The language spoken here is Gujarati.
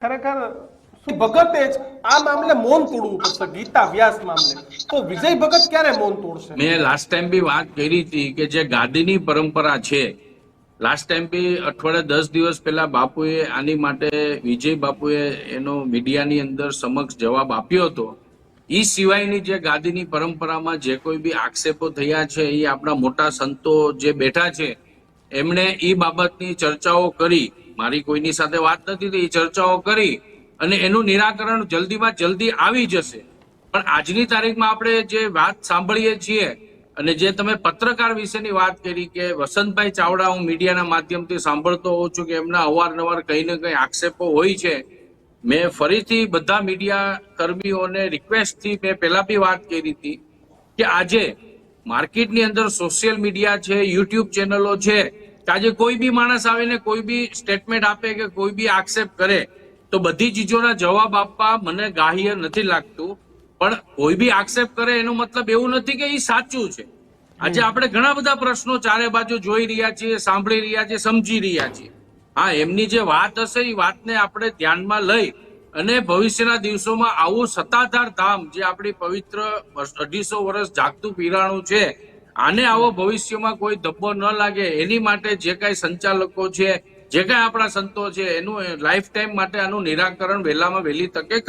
ખરેખર શું ભગતે જ આ મામલે મૌન તોડવું પડશે ગીતા વ્યાસ મામલે, તો વિજય ભગત ક્યારે મૌન તોડશે? મેં લાસ્ટ ટાઈમ બી વાત કરી હતી કે જે ગાદીની પરંપરા છે, લાસ્ટ ટાઈમ બી અઠવાડિયે 10 દિવસ પહેલા બાપુએ આની માટે વિજય બાપુએ એનો મીડિયાની અંદર સમક્ષ જવાબ આપ્યો હતો. એ સિવાયની જે ગાદીની પરંપરામાં જે કોઈ બી આક્ષેપો થયા છે એ આપણા મોટા સંતો જે બેઠા છે એમણે એ બાબતની ચર્ચાઓ કરી. મારી કોઈની સાથે વાત નથી થઈ, એ ચર્ચાઓ કરી અને એનું નિરાકરણ જલ્દીમાં જલ્દી આવી જશે. પણ આજની તારીખમાં આપણે જે વાત સાંભળીએ છીએ અને જે તમે પત્રકાર વિશેની વાત કરી કે વસંતભાઈ ચાવડા, હું મીડિયાના માધ્યમથી સાંભળતો હોઉં છું કે એમના અવારનવાર કંઈ ને કંઈ આક્ષેપો હોય છે. મેં ફરીથી બધા મીડિયા કર્મીઓને રિક્વેસ્ટથી મેં પહેલા બી વાત કરી હતી કે આજે માર્કેટની અંદર સોશિયલ મીડિયા છે, યુટ્યુબ ચેનલો છે, કે આજે કોઈ બી માણસ આવીને કોઈ બી સ્ટેટમેન્ટ આપે કે કોઈ બી આક્ષેપ કરે તો બધી ચીજોના જવાબ આપવા મને ગ્રાહ્ય નથી લાગતું. પણ કોઈ બી આક્ષેપ કરે એનો મતલબ એવું નથી કે એ સાચું છે. આજે આપણે ઘણા બધા પ્રશ્નો ચારે બાજુ જોઈ રહ્યા છીએ, સાંભળી રહ્યા છીએ, સમજી રહ્યા છીએ. હા, એમની જે વાત હશે એ વાતને આપણે ધ્યાનમાં લઈ અને ભવિષ્યના દિવસોમાં આવું સત્તાધાર ધામ જે આપણી પવિત્ર 250 વર્ષ જાગતું પીરાણું છે, આને આવો ભવિષ્યમાં કોઈ ધબ્બો ન લાગે એની માટે જે કાંઈ સંચાલકો છે, જે કાંઈ આપણા સંતો છે, એનું લાઈફ ટાઈમ માટે આનું નિરાકરણ વહેલામાં વહેલી તકે